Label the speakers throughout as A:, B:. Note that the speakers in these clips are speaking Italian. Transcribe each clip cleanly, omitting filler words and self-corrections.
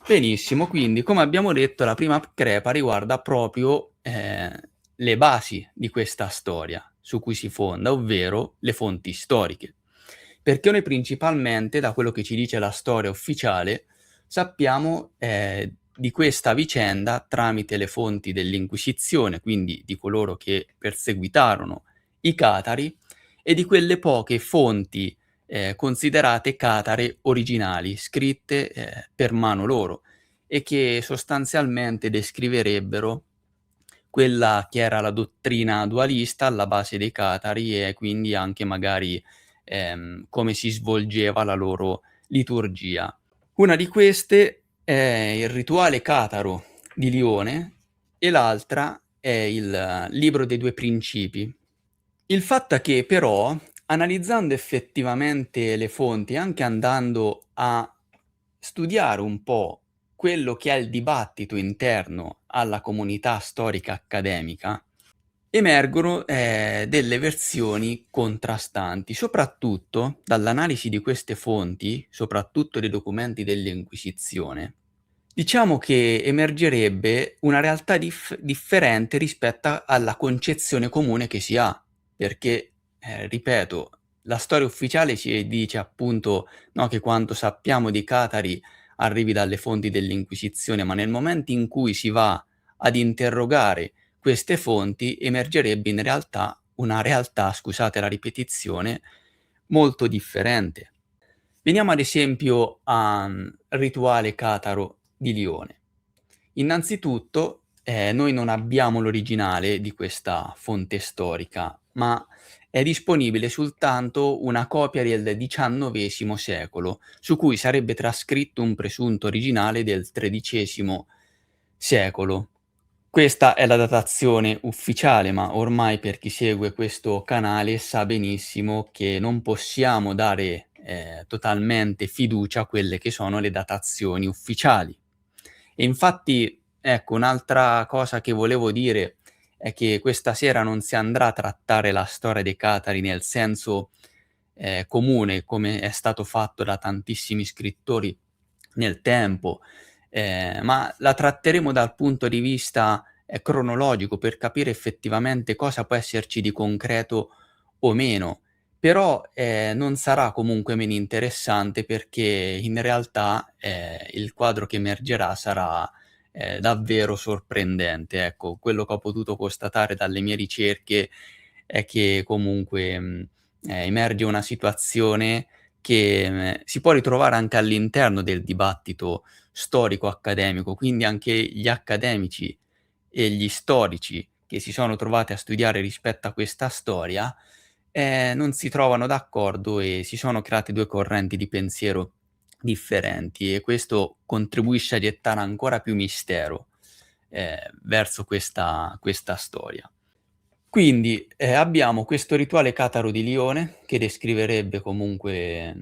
A: Benissimo, quindi come abbiamo detto la prima crepa riguarda proprio, le basi di questa storia su cui si fonda, ovvero le fonti storiche. Perché noi principalmente, da quello che ci dice la storia ufficiale, sappiamo, di questa vicenda tramite le fonti dell'Inquisizione, quindi di coloro che perseguitarono i catari, e di quelle poche fonti considerate catare originali, scritte, per mano loro e che sostanzialmente descriverebbero quella che era la dottrina dualista alla base dei catari e quindi anche magari, come si svolgeva la loro liturgia. Una di queste è il rituale cataro di Lione e l'altra è il libro dei 2 principi. Il fatto è che però, analizzando effettivamente le fonti, anche andando a studiare un po' quello che è il dibattito interno alla comunità storica accademica, emergono, delle versioni contrastanti, soprattutto dall'analisi di queste fonti, soprattutto dei documenti dell'Inquisizione. Diciamo che emergerebbe una realtà differente rispetto alla concezione comune che si ha, perché, ripeto, la storia ufficiale ci dice appunto, no, che quanto sappiamo di Catari arrivi dalle fonti dell'Inquisizione, ma nel momento in cui si va ad interrogare queste fonti, emergerebbe in realtà una realtà, scusate la ripetizione, molto differente. Veniamo ad esempio al rituale cataro di Lione. Innanzitutto, noi non abbiamo l'originale di questa fonte storica, ma è disponibile soltanto una copia del XIX secolo, su cui sarebbe trascritto un presunto originale del XIII secolo. Questa è la datazione ufficiale, ma ormai per chi segue questo canale sa benissimo che non possiamo dare, totalmente fiducia a quelle che sono le datazioni ufficiali. E infatti, ecco, un'altra cosa che volevo dire è che questa sera non si andrà a trattare la storia dei Catari nel senso, comune, come è stato fatto da tantissimi scrittori nel tempo, ma la tratteremo dal punto di vista, cronologico per capire effettivamente cosa può esserci di concreto o meno. Però, non sarà comunque meno interessante perché in realtà, il quadro che emergerà sarà, davvero sorprendente, ecco. Quello che ho potuto constatare dalle mie ricerche è che comunque, emerge una situazione che, si può ritrovare anche all'interno del dibattito storico accademico, quindi anche gli accademici e gli storici che si sono trovati a studiare rispetto a questa storia, non si trovano d'accordo e si sono create 2 correnti di pensiero differenti e questo contribuisce a gettare ancora più mistero, verso questa storia. Quindi, abbiamo questo rituale cataro di Lione, che descriverebbe comunque,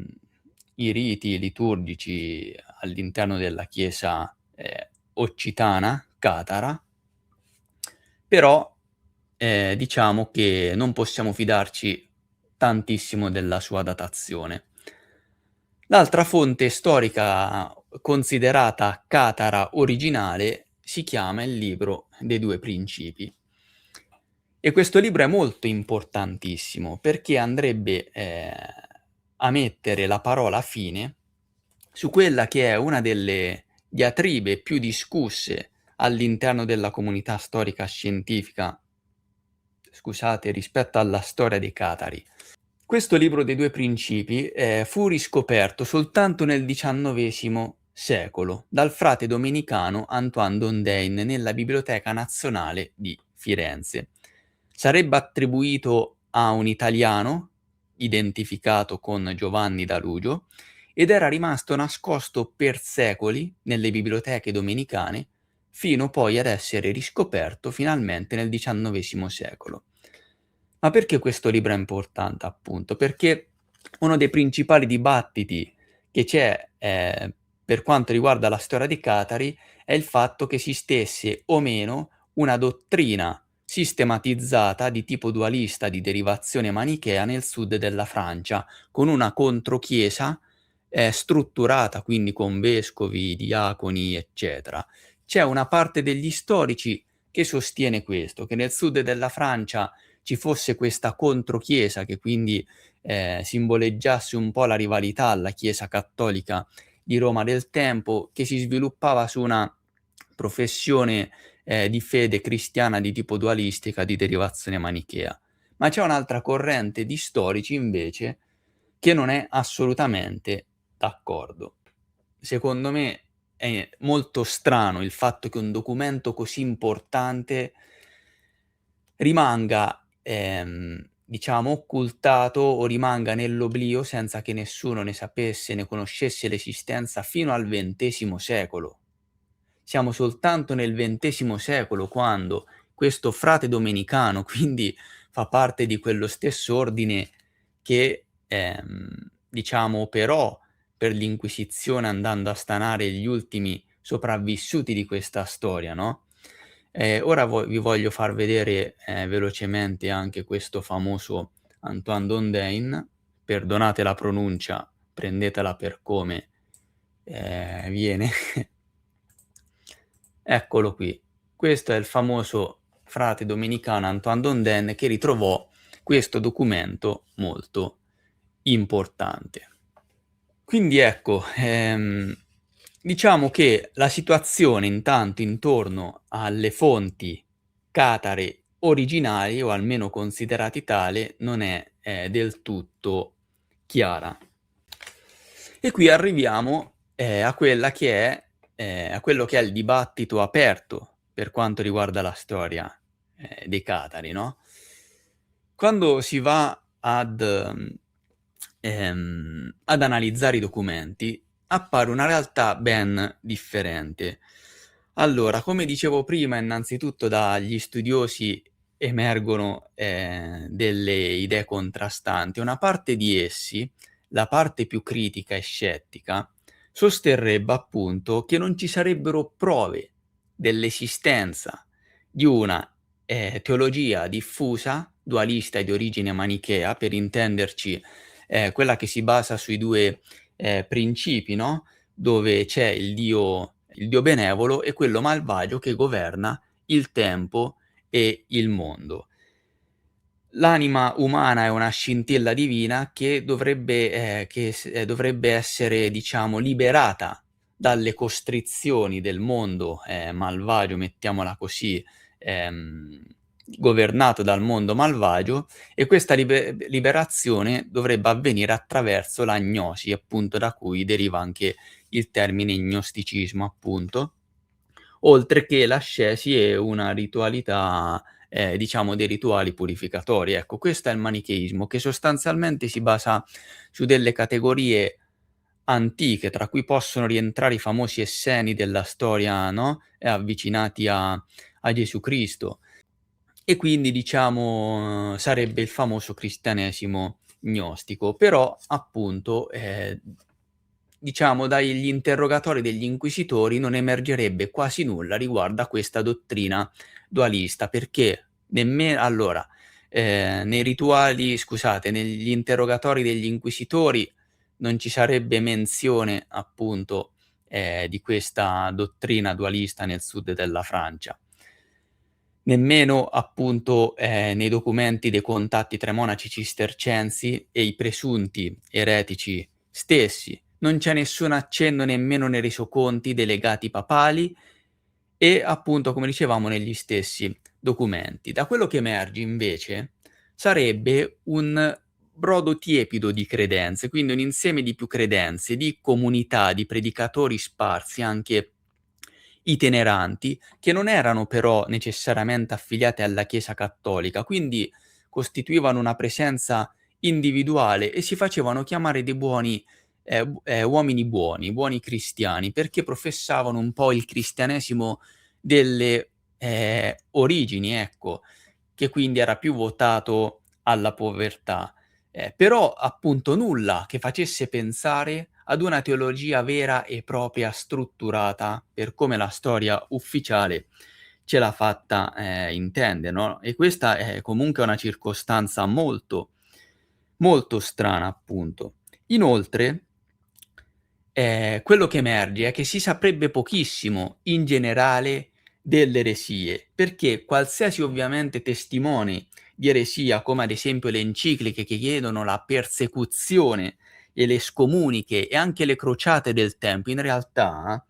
A: i riti liturgici all'interno della chiesa, occitana, catara, però, diciamo che non possiamo fidarci tantissimo della sua datazione. L'altra fonte storica considerata catara originale si chiama il Libro dei 2 Principi. E questo libro è molto importantissimo perché andrebbe, a mettere la parola fine su quella che è una delle diatribe più discusse all'interno della comunità storica scientifica, scusate, rispetto alla storia dei catari. Questo libro dei 2 principi, fu riscoperto soltanto nel XIX secolo dal frate domenicano Antoine Dondain nella Biblioteca Nazionale di Firenze. Sarebbe attribuito a un italiano, identificato con Giovanni Dalugio, ed era rimasto nascosto per secoli nelle biblioteche domenicane, fino poi ad essere riscoperto finalmente nel XIX secolo. Ma perché questo libro è importante, appunto? Perché uno dei principali dibattiti che c'è, per quanto riguarda la storia di Catari, è il fatto che esistesse o meno una dottrina sistematizzata di tipo dualista di derivazione manichea nel sud della Francia, con una controchiesa, strutturata, quindi con vescovi, diaconi, eccetera. C'è una parte degli storici che sostiene questo, che nel sud della Francia ci fosse questa controchiesa che quindi, simboleggiasse un po' la rivalità alla Chiesa cattolica di Roma del tempo, che si sviluppava su una professione, di fede cristiana di tipo dualistica di derivazione manichea. Ma c'è un'altra corrente di storici invece che non è assolutamente d'accordo. Secondo me è molto strano il fatto che un documento così importante rimanga, diciamo occultato o rimanga nell'oblio senza che nessuno ne sapesse, ne conoscesse l'esistenza fino al XX secolo. Siamo soltanto nel XX secolo quando questo frate domenicano, quindi fa parte di quello stesso ordine che, diciamo operò per l'Inquisizione andando a stanare gli ultimi sopravvissuti di questa storia, no, ora vi voglio far vedere, velocemente anche questo famoso Antoine Dondain, perdonate la pronuncia, prendetela per come, viene. Eccolo qui. Questo è il famoso frate domenicano Antoine Dondain che ritrovò questo documento molto importante. Quindi ecco, diciamo che la situazione intanto intorno alle fonti catare originali, o almeno considerati tale, non è, del tutto chiara. E qui arriviamo, a quella che è a quello che è il dibattito aperto per quanto riguarda la storia, dei catari, no, quando si va ad analizzare i documenti, appare una realtà ben differente. Allora, come dicevo prima, innanzitutto dagli studiosi emergono, delle idee contrastanti. Una parte di essi, la parte più critica e scettica, sosterrebbe appunto che non ci sarebbero prove dell'esistenza di una, teologia diffusa, dualista e di origine manichea, per intenderci, quella che si basa sui 2, principi, no, dove c'è il dio benevolo e quello malvagio che governa il tempo e il mondo. L'anima umana è una scintilla divina che dovrebbe essere, diciamo, liberata dalle costrizioni del mondo, malvagio, mettiamola così, ehm, governato dal mondo malvagio, e questa liberazione dovrebbe avvenire attraverso l'agnosi, appunto da cui deriva anche il termine gnosticismo, appunto, oltre che l'ascesi e una ritualità, diciamo dei rituali purificatori. Ecco, questo è il manicheismo, che sostanzialmente si basa su delle categorie antiche, tra cui possono rientrare i famosi Esseni della storia, no, avvicinati a Gesù Cristo. E quindi diciamo sarebbe il famoso cristianesimo gnostico. Però appunto, diciamo dagli interrogatori degli inquisitori non emergerebbe quasi nulla riguardo a questa dottrina dualista, perché allora, nei rituali scusate, negli interrogatori degli inquisitori non ci sarebbe menzione appunto, di questa dottrina dualista nel sud della Francia. Nemmeno appunto, nei documenti dei contatti tra i monaci cistercensi e i presunti eretici stessi. Non c'è nessun accenno nemmeno nei resoconti dei legati papali e appunto, come dicevamo, negli stessi documenti. Da quello che emerge invece sarebbe un brodo tiepido di credenze, quindi un insieme di più credenze, di comunità, di predicatori sparsi, anche itineranti, che non erano però necessariamente affiliate alla Chiesa cattolica, quindi costituivano una presenza individuale e si facevano chiamare dei buoni uomini buoni, buoni cristiani, perché professavano un po' il cristianesimo delle, origini, ecco, che quindi era più votato alla povertà. Però appunto nulla che facesse pensare ad una teologia vera e propria strutturata per come la storia ufficiale ce l'ha fatta, intendere, no, e questa è comunque una circostanza molto, molto strana appunto. Inoltre quello che emerge è che si saprebbe pochissimo in generale delle eresie, perché qualsiasi ovviamente testimone di eresia, come ad esempio le encicliche che chiedono la persecuzione e le scomuniche e anche le crociate del tempo, in realtà,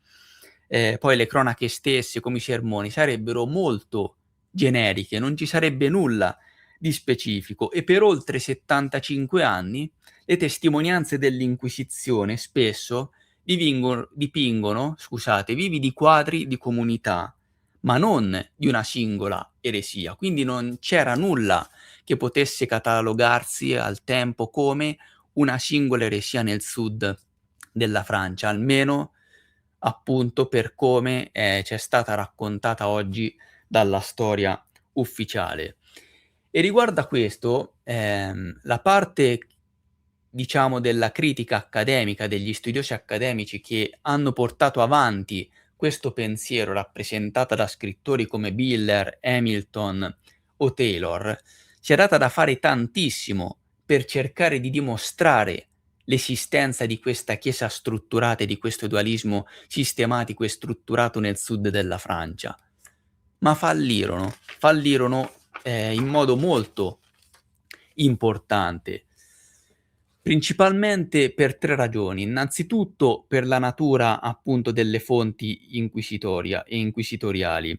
A: poi le cronache stesse, come i sermoni, sarebbero molto generiche, non ci sarebbe nulla di specifico e per oltre 75 anni le testimonianze dell'Inquisizione spesso dipingono, scusate, vividi quadri di comunità, ma non di una singola eresia. Quindi non c'era nulla che potesse catalogarsi al tempo come una singola eresia nel sud della Francia, almeno appunto per come, c'è stata raccontata oggi dalla storia ufficiale. E riguardo a questo, la parte diciamo della critica accademica, degli studiosi accademici che hanno portato avanti questo pensiero, rappresentata da scrittori come Biller, Hamilton o Taylor, si è data da fare tantissimo per cercare di dimostrare l'esistenza di questa chiesa strutturata e di questo dualismo sistematico e strutturato nel sud della Francia, ma fallirono, in modo molto importante. Principalmente per 3 ragioni. Innanzitutto per la natura appunto delle fonti inquisitoriali.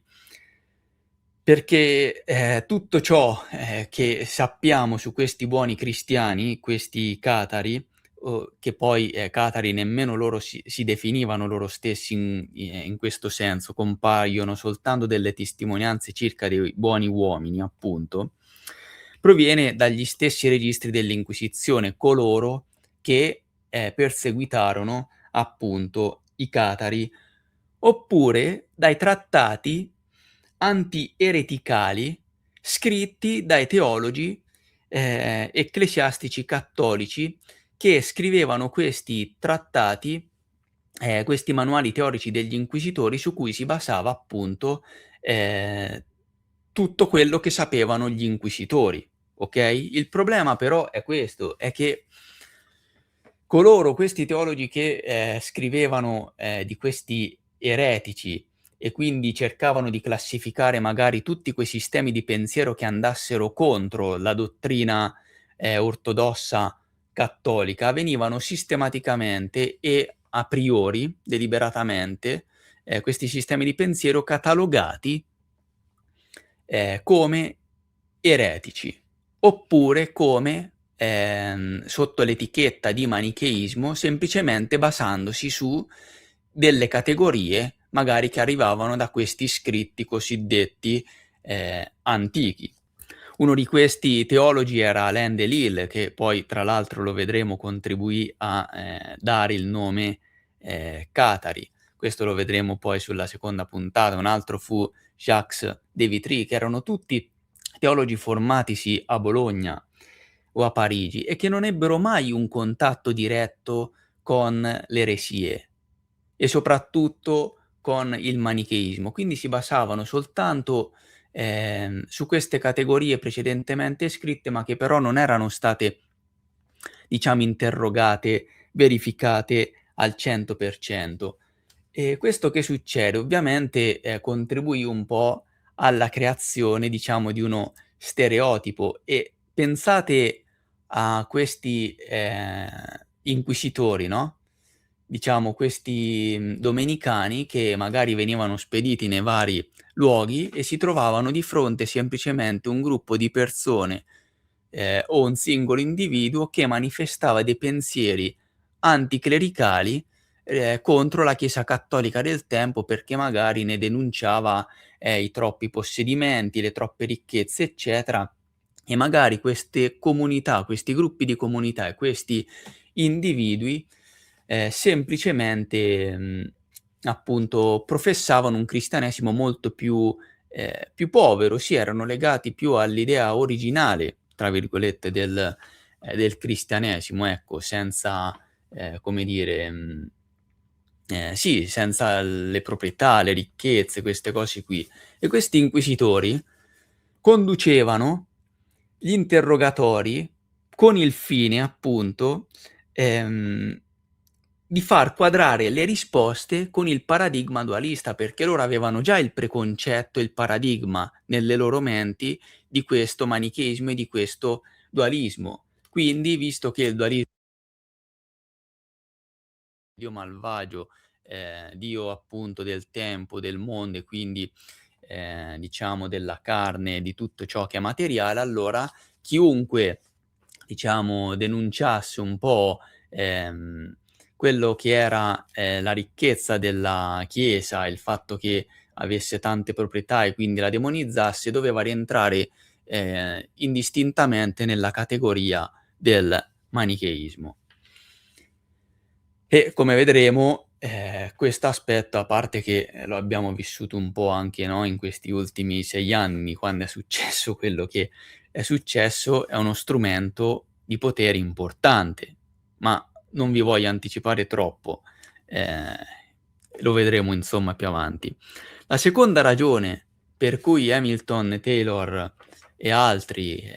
A: Perché, tutto ciò, che sappiamo su questi buoni cristiani, questi catari, che poi, catari nemmeno loro si definivano loro stessi in questo senso, compaiono soltanto delle testimonianze circa dei buoni uomini appunto, proviene dagli stessi registri dell'Inquisizione, coloro che, perseguitarono appunto i catari, oppure dai trattati anti-ereticali scritti dai teologi, ecclesiastici cattolici che scrivevano questi trattati, questi manuali teorici degli inquisitori su cui si basava appunto, ehm, tutto quello che sapevano gli inquisitori, okay? Il problema però è questo, è che questi teologi che, scrivevano, di questi eretici e quindi cercavano di classificare magari tutti quei sistemi di pensiero che andassero contro la dottrina, ortodossa cattolica, venivano sistematicamente e a priori, deliberatamente, questi sistemi di pensiero catalogati, come eretici, oppure come, sotto l'etichetta di manicheismo, semplicemente basandosi su delle categorie magari che arrivavano da questi scritti cosiddetti, antichi. Uno di questi teologi era Alain de Lille, che poi tra l'altro lo vedremo contribuì a, dare il nome, Catari. Questo lo vedremo poi sulla seconda puntata. Un altro fu Jacques de Vitry, che erano tutti teologi formatisi a Bologna o a Parigi e che non ebbero mai un contatto diretto con le eresie e soprattutto con il manicheismo. Quindi si basavano soltanto, su queste categorie precedentemente scritte, ma che però non erano state, diciamo, interrogate, verificate al 100%. E questo che succede? Ovviamente, contribuì un po' alla creazione, diciamo, di uno stereotipo e pensate a questi, inquisitori, no, diciamo questi, domenicani che magari venivano spediti nei vari luoghi e si trovavano di fronte semplicemente un gruppo di persone, o un singolo individuo che manifestava dei pensieri anticlericali, contro la Chiesa cattolica del tempo, perché magari ne denunciava, i troppi possedimenti, le troppe ricchezze, eccetera, e magari queste comunità, questi gruppi di comunità e questi individui, semplicemente, appunto professavano un cristianesimo molto più povero, si erano legati più all'idea "originale", tra virgolette, del cristianesimo, ecco, senza, come dire, sì, senza le proprietà, le ricchezze, queste cose qui. E questi inquisitori conducevano gli interrogatori con il fine, appunto, ehm, di far quadrare le risposte con il paradigma dualista, perché loro avevano già il preconcetto, il paradigma nelle loro menti di questo manicheismo e di questo dualismo. Quindi, visto che il dualismo Dio malvagio, Dio appunto del tempo, del mondo e quindi, diciamo della carne, di tutto ciò che è materiale, allora chiunque, diciamo, denunciasse un po', quello che era, la ricchezza della Chiesa, il fatto che avesse tante proprietà e quindi la demonizzasse, doveva rientrare, indistintamente nella categoria del manicheismo. E come vedremo, questo aspetto, a parte che, lo abbiamo vissuto un po' anche noi in questi ultimi 6 anni, quando è successo quello che è successo, è uno strumento di potere importante, ma non vi voglio anticipare troppo, ehm, lo vedremo insomma più avanti. La seconda ragione per cui Hamilton, Taylor e altri,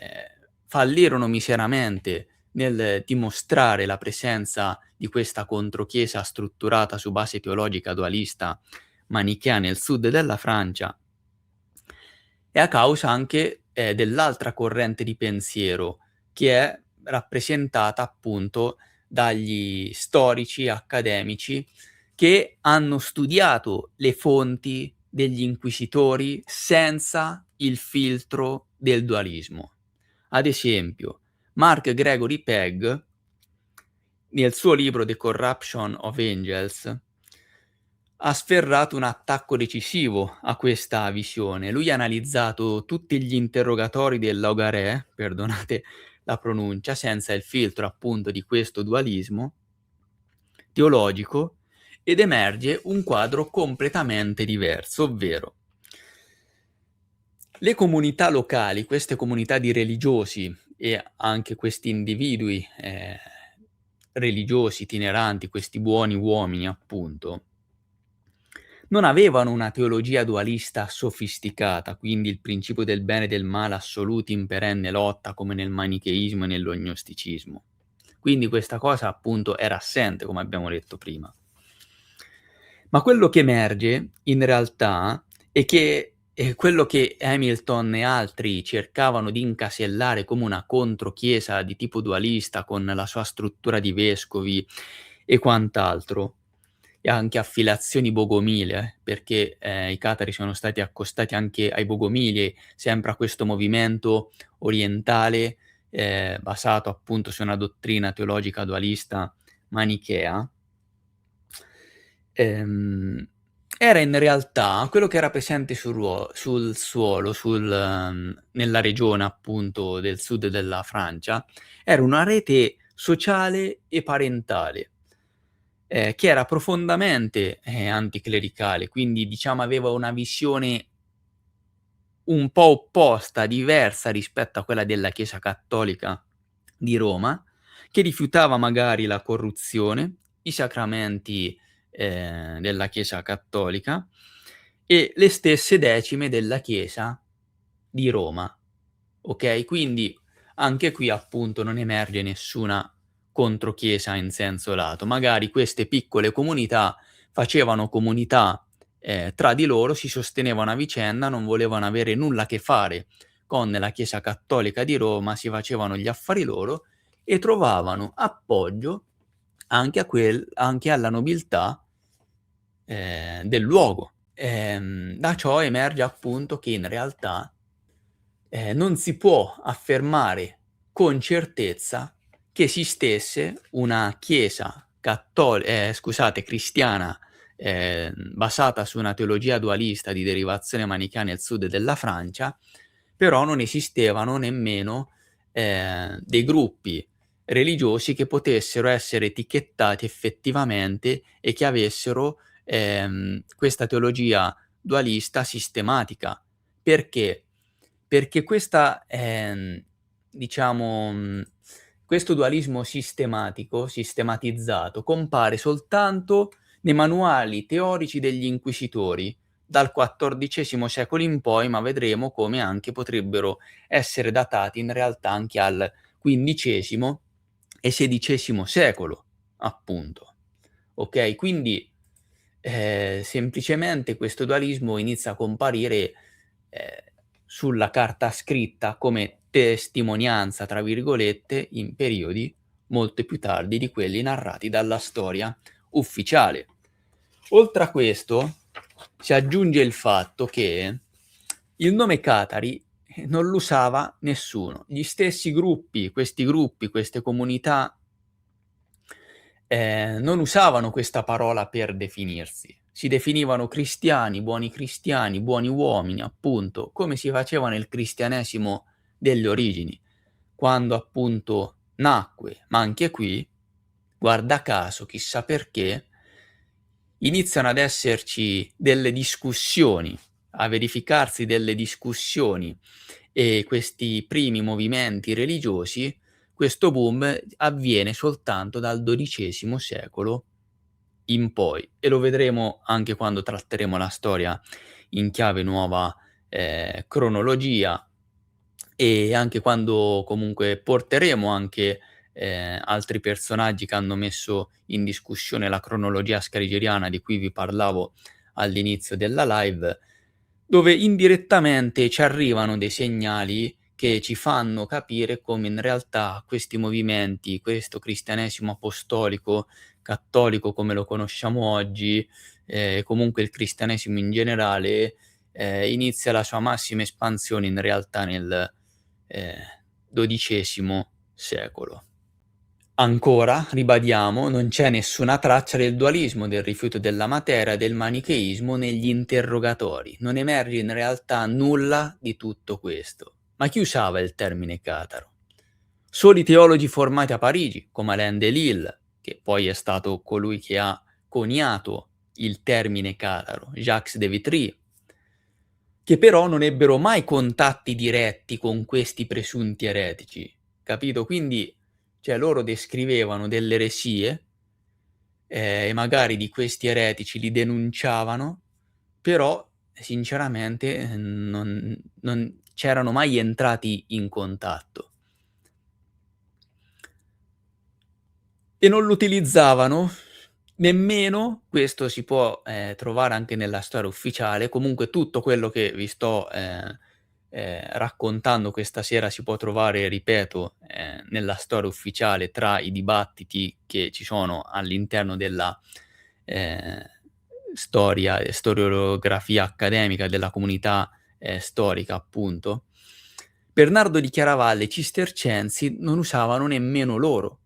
A: fallirono miseramente nel dimostrare la presenza di questa controchiesa strutturata su base teologica dualista manichea nel sud della Francia, è a causa anche, dell'altra corrente di pensiero, che è rappresentata appunto dagli storici accademici che hanno studiato le fonti degli inquisitori senza il filtro del dualismo. Ad esempio, Mark Gregory Pegg, nel suo libro The Corruption of Angels, ha sferrato un attacco decisivo a questa visione. Lui ha analizzato tutti gli interrogatori dell'Augaré, perdonate la pronuncia, senza il filtro appunto di questo dualismo teologico, ed emerge un quadro completamente diverso, ovvero le comunità locali, queste comunità di religiosi e anche questi individui, religiosi itineranti, questi buoni uomini appunto, non avevano una teologia dualista sofisticata, quindi il principio del bene e del male assoluti in perenne lotta come nel manicheismo e nell'ognosticismo. Quindi questa cosa appunto era assente, come abbiamo detto prima. Ma quello che emerge in realtà è che quello che Hamilton e altri cercavano di incasellare come una controchiesa di tipo dualista con la sua struttura di vescovi e quant'altro, e anche affiliazioni bogomile, perché, i catari sono stati accostati anche ai bogomili, sempre a questo movimento orientale, basato appunto su una dottrina teologica dualista manichea. Ehm, Era in realtà quello che era presente sul suolo, nella regione appunto del sud della Francia, era una rete sociale e parentale, che era profondamente, anticlericale, quindi diciamo aveva una visione un po' opposta, diversa rispetto a quella della Chiesa cattolica di Roma, che rifiutava magari la corruzione, i sacramenti, della Chiesa cattolica e le stesse decime della Chiesa di Roma, okay, quindi anche qui appunto non emerge nessuna controchiesa in senso lato. Magari queste piccole comunità facevano comunità, tra di loro, si sostenevano a vicenda, non volevano avere nulla a che fare con la Chiesa cattolica di Roma, si facevano gli affari loro e trovavano appoggio anche alla nobiltà, del luogo. Da ciò emerge appunto che in realtà, non si può affermare con certezza che esistesse una chiesa cristiana, basata su una teologia dualista di derivazione manichea nel sud della Francia, però non esistevano nemmeno, dei gruppi religiosi che potessero essere etichettati effettivamente e che avessero, questa teologia dualista sistematica. Perché? Perché questa, diciamo, questo dualismo sistematico, sistematizzato, compare soltanto nei manuali teorici degli inquisitori, dal XIV secolo in poi, ma vedremo come anche potrebbero essere datati in realtà anche al XV e XVI secolo, appunto. okay? Quindi, semplicemente questo dualismo inizia a comparire, ehm, sulla carta scritta come "testimonianza" tra virgolette, in periodi molto più tardi di quelli narrati dalla storia ufficiale. Oltre a questo, si aggiunge il fatto che il nome Catari, non lo usava nessuno. Gli stessi gruppi, queste comunità, non usavano questa parola per definirsi. Si definivano cristiani, buoni uomini, appunto, come si faceva nel cristianesimo delle origini, quando appunto nacque. Ma anche qui, guarda caso, chissà perché, iniziano ad esserci delle discussioni, a verificarsi delle discussioni e questi primi movimenti religiosi, questo boom avviene soltanto dal XII secolo in poi e lo vedremo anche quando tratteremo la storia in chiave nuova, cronologia e anche quando comunque porteremo anche, altri personaggi che hanno messo in discussione la cronologia scarigeriana di cui vi parlavo all'inizio della live, dove indirettamente ci arrivano dei segnali che ci fanno capire come in realtà questi movimenti, questo cristianesimo apostolico, cattolico come lo conosciamo oggi, comunque il cristianesimo in generale, inizia la sua massima espansione in realtà nel, ehm, XII secolo. Ancora, ribadiamo, non c'è nessuna traccia del dualismo, del rifiuto della materia, del manicheismo negli interrogatori. Non emerge in realtà nulla di tutto questo. Ma chi usava il termine cataro? Solo i teologi formati a Parigi, come Alain Delille, che poi è stato colui che ha coniato il termine cataro, Jacques de Vitry, che però non ebbero mai contatti diretti con questi presunti eretici, capito? Quindi, cioè loro descrivevano delle eresie, e magari di questi eretici li denunciavano, però sinceramente, non c'erano mai entrati in contatto. E non lo utilizzavano nemmeno, questo si può, trovare anche nella storia ufficiale, comunque tutto quello che vi sto, raccontando questa sera si può trovare, ripeto, nella storia ufficiale tra i dibattiti che ci sono all'interno della, ehm, storia e storiografia accademica della comunità, storica appunto. Bernardo di Chiaravalle e i cistercensi non usavano nemmeno loro,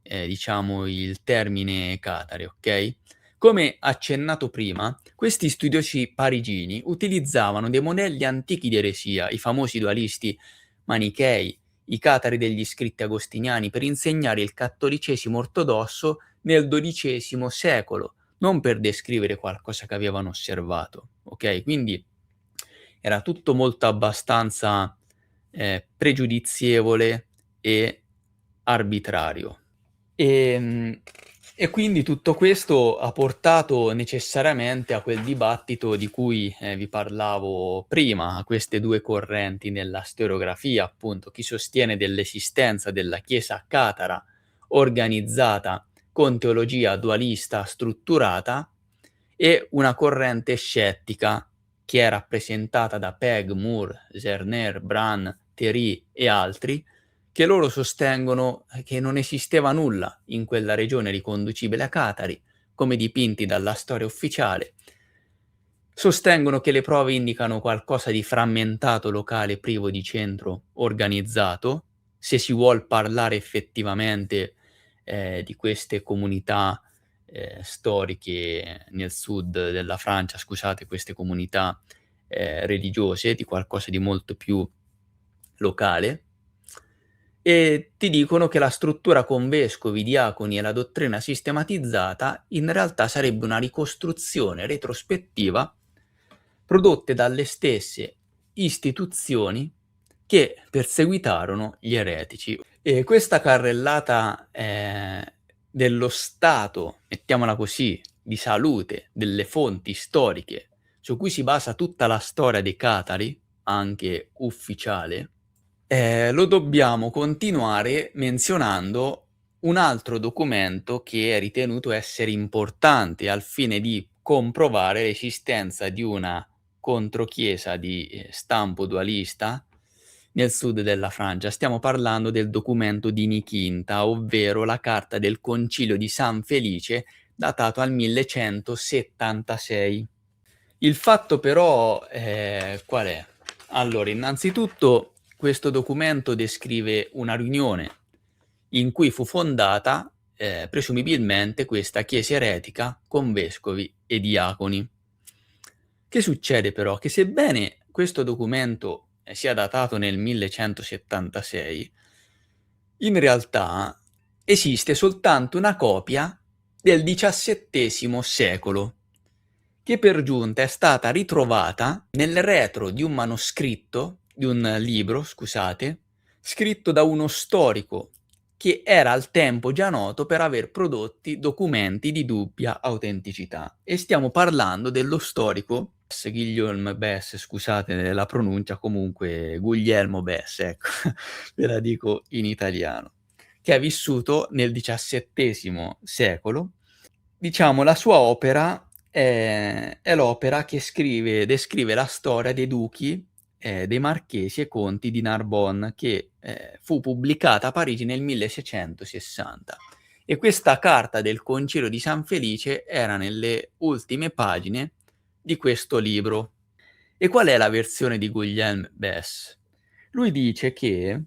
A: diciamo il termine catare, okay? Come accennato prima, questi studiosi parigini utilizzavano dei modelli antichi di eresia, i famosi dualisti manichei, i catari degli scritti agostiniani, per insegnare il cattolicesimo ortodosso nel XII secolo, non per descrivere qualcosa che avevano osservato, okay? Quindi era tutto molto abbastanza, pregiudizievole e arbitrario. Ehm, e quindi tutto questo ha portato necessariamente a quel dibattito di cui, vi parlavo prima, a queste 2 correnti nella storiografia, appunto, chi sostiene dell'esistenza della Chiesa catara organizzata con teologia dualista strutturata e una corrente scettica che è rappresentata da Peg, Moore, Zerner, Brun, Thierry e altri, che loro sostengono, che non esisteva nulla in quella regione riconducibile a Catari, come dipinti dalla storia ufficiale. Sostengono che le prove indicano qualcosa di frammentato, locale, privo di centro organizzato, se si vuol parlare effettivamente, di queste comunità, storiche nel sud della Francia, scusate, queste comunità, religiose, di qualcosa di molto più locale. E ti dicono che la struttura con vescovi, diaconi e la dottrina sistematizzata in realtà sarebbe una ricostruzione retrospettiva prodotte dalle stesse istituzioni che perseguitarono gli eretici. E questa carrellata, dello stato, mettiamola così, di salute delle fonti storiche su cui si basa tutta la storia dei catari, anche ufficiale, lo dobbiamo continuare menzionando un altro documento che è ritenuto essere importante al fine di comprovare l'esistenza di una controchiesa di, stampo dualista nel sud della Francia. Stiamo parlando del documento di Nicinta, ovvero la carta del Concilio di San Felice datato al 1176. Il fatto però, qual è? Allora, innanzitutto questo documento descrive una riunione in cui fu fondata, presumibilmente questa chiesa eretica con vescovi e diaconi. Che succede però? Che sebbene questo documento, sia datato nel 1176, in realtà esiste soltanto una copia del XVII secolo, che per giunta è stata ritrovata nel retro di un manoscritto, di un libro, scusate, scritto da uno storico che era al tempo già noto per aver prodotti documenti di dubbia autenticità. E stiamo parlando dello storico Guillaume Bess, scusate la pronuncia, comunque Guglielmo Bess, ecco, ve la dico in italiano, che è vissuto nel XVII secolo. Diciamo, la sua opera è l'opera che descrive la storia dei duchi, dei marchesi e conti di Narbonne, che fu pubblicata a Parigi nel 1660. E questa carta del Concilio di San Felice era nelle ultime pagine di questo libro. E qual è la versione di Guillaume Bess? Lui dice che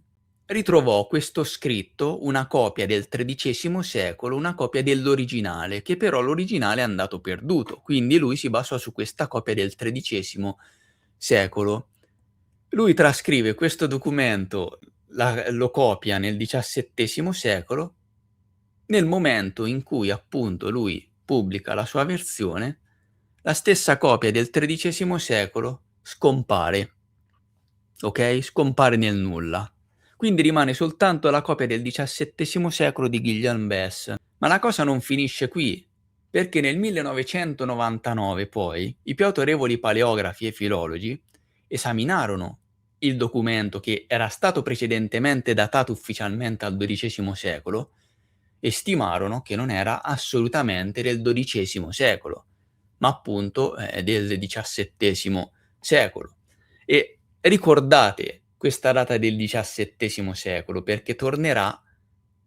A: ritrovò questo scritto, una copia del XIII secolo, una copia dell'originale, che però l'originale è andato perduto, quindi lui si basò su questa copia del XIII secolo. Lui trascrive questo documento, lo copia nel XVII secolo, nel momento in cui appunto lui pubblica la sua versione, la stessa copia del XIII secolo scompare, ok? Scompare nel nulla. Quindi rimane soltanto la copia del XVII secolo di Guillaume Bess. Ma la cosa non finisce qui, perché nel 1999 poi i più autorevoli paleografi e filologi esaminarono il documento che era stato precedentemente datato ufficialmente al XII secolo e stimarono che non era assolutamente del XII secolo, ma appunto del XVII secolo. E ricordate questa data del XVII secolo perché tornerà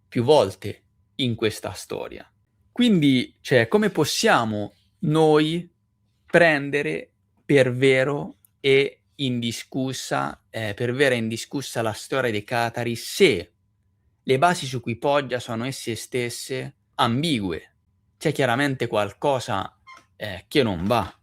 A: più volte in questa storia. Quindi, cioè, come possiamo noi prendere per vero e indiscussa, per vera e indiscussa la storia dei Catari se le basi su cui poggia sono esse stesse ambigue? C'è chiaramente qualcosa che non va.